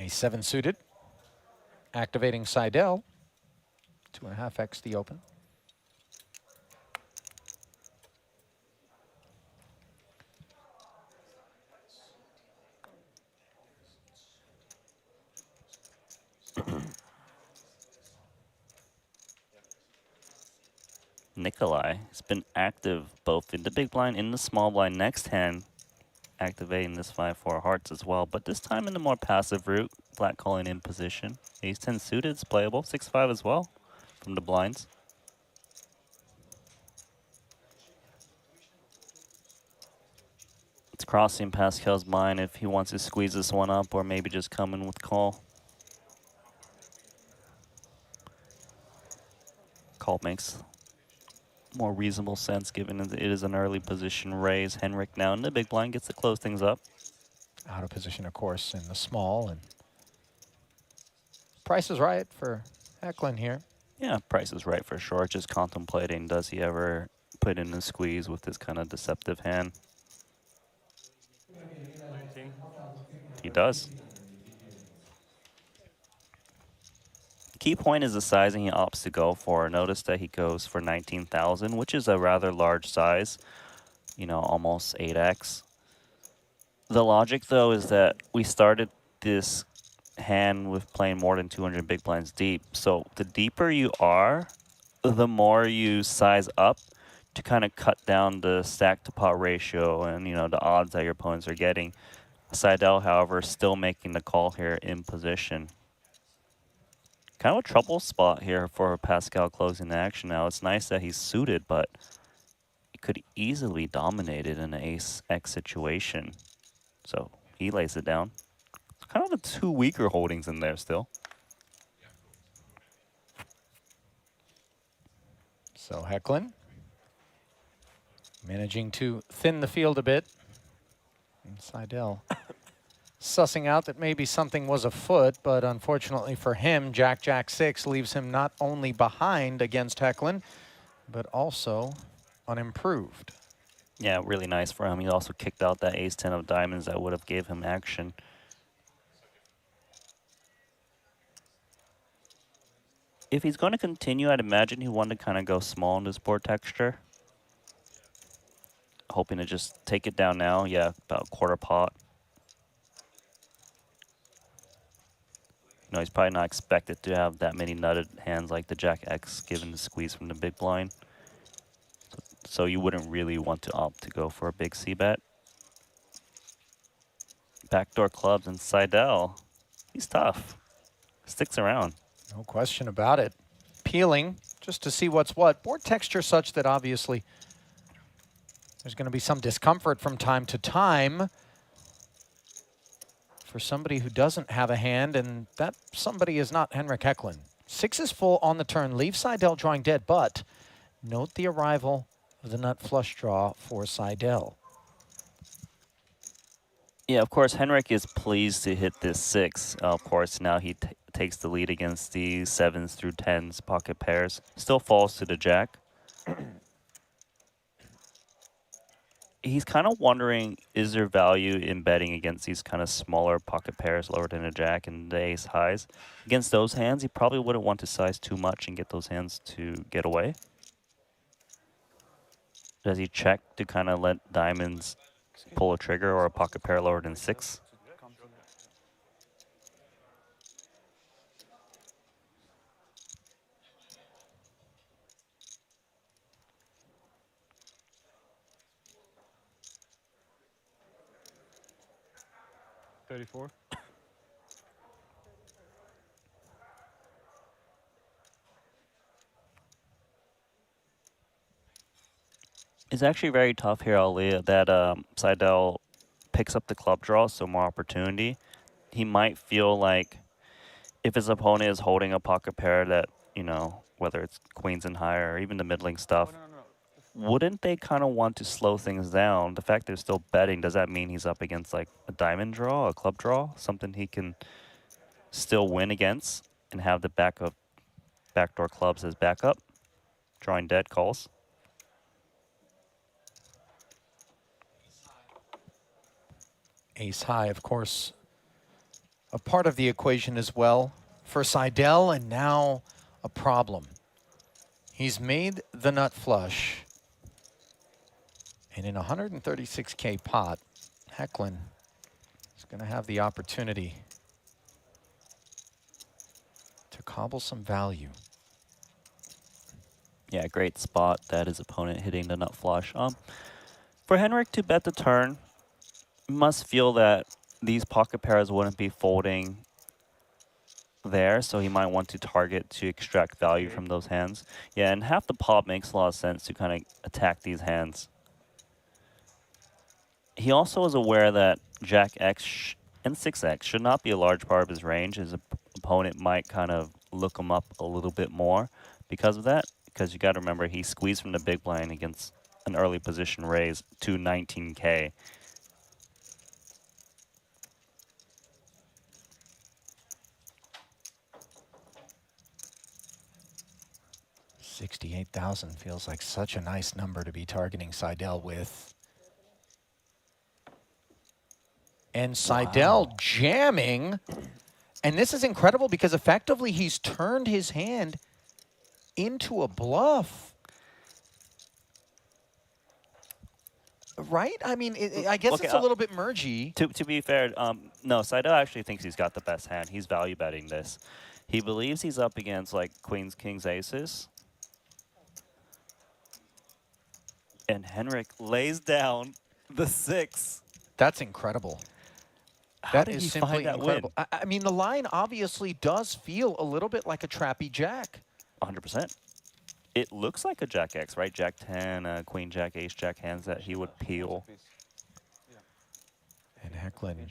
A7 suited. Activating Seidel. 2.5x the open. Nikolai has been active both in the big blind and the small blind next hand, activating this 5-4 hearts as well, but this time in the more passive route, black calling in position. Ace 10 suited is playable, 6-5 as well from the blinds. It's crossing Pascal's mind if he wants to squeeze this one up or maybe just come in with call. Call makes more reasonable sense given that it is an early position raise. Henrik now in the big blind gets to close things up. Out of position, of course, in the small. And price is right for Eklund here. Yeah, price is right for sure. Just contemplating, does he ever put in a squeeze with this kind of deceptive hand? 19. He does. Key point is the sizing he opts to go for. Notice that he goes for 19,000, which is a rather large size, you know, almost 8x. The logic, though, is that we started this hand with playing more than 200 big blinds deep. So the deeper you are, the more you size up to kind of cut down the stack to pot ratio and, you know, the odds that your opponents are getting. Seidel, however, still making the call here in position. Kind of a trouble spot here for Pascal closing the action now. It's nice that he's suited, but it could easily dominate it in an ace-x situation. So he lays it down. It's kind of the two weaker holdings in there still. So Eklund managing to thin the field a bit. And Seidel sussing out that maybe something was afoot, but unfortunately for him, Jack 6 leaves him not only behind against Eklund, but also unimproved. Yeah, really nice for him. He also kicked out that ace 10 of diamonds that would have gave him action. If he's going to continue, I'd imagine he wanted to kind of go small in this board texture. Hoping to just take it down now. Yeah, about quarter pot. You know, he's probably not expected to have that many nutted hands like the Jack X given the squeeze from the big blind. So you wouldn't really want to opt to go for a big C-bet. Backdoor clubs and Seidel. He's tough. Sticks around. No question about it. Peeling just to see what's what. Board texture such that obviously there's going to be some discomfort from time to time for somebody who doesn't have a hand, and that somebody is not Henrik Eklund. 6 is full on the turn, leave Seidel drawing dead, but note the arrival of the nut flush draw for Seidel. Yeah, of course, Henrik is pleased to hit this 6. Of course, now he takes the lead against the 7s through 10s pocket pairs. Still falls to the Jack. He's kind of wondering, is there value in betting against these kind of smaller pocket pairs lower than a Jack and the ace highs? Against those hands, he probably wouldn't want to size too much and get those hands to get away. Does he check to kind of let diamonds pull a trigger or a pocket pair lower than 6? $34. It's actually very tough here, Ali, that Seidel picks up the club draw, so more opportunity. He might feel like if his opponent is holding a pocket pair that, you know, whether it's queens and higher or even the middling stuff, wouldn't they kind of want to slow things down? The fact they're still betting, does that mean he's up against like a diamond draw, a club draw, something he can still win against and have the backdoor clubs as backup? Drawing dead calls. Ace high, of course, a part of the equation as well for Seidel, and now a problem. He's made the nut flush. And in a 136K pot, Hecklin is going to have the opportunity to cobble some value. Yeah, great spot that his opponent hitting the nut flush. For Henrik to bet the turn, must feel that these pocket pairs wouldn't be folding there, so he might want to target to extract value from those hands. Yeah, and half the pot makes a lot of sense to kind of attack these hands. He also is aware that Jack X and 6X should not be a large part of his range. His opponent might kind of look him up a little bit more because of that. Because you got to remember, he squeezed from the big blind against an early position raise to 19K. $68,000 feels like such a nice number to be targeting Seidel with. And Seidel jamming. And this is incredible because effectively he's turned his hand into a bluff. Right? I mean, I guess Okay, it's a little bit mergy. To be fair, no, Seidel actually thinks he's got the best hand. He's value betting this. He believes he's up against like queens, kings, aces. And Henrik lays down the 6. That's incredible. How That did is he simply find that incredible. win? I mean, the line obviously does feel a little bit like a trappy jack. 100%. It looks like a Jack X, right? Jack 10, Queen Jack, Ace Jack hands that he would peel. And Hecklin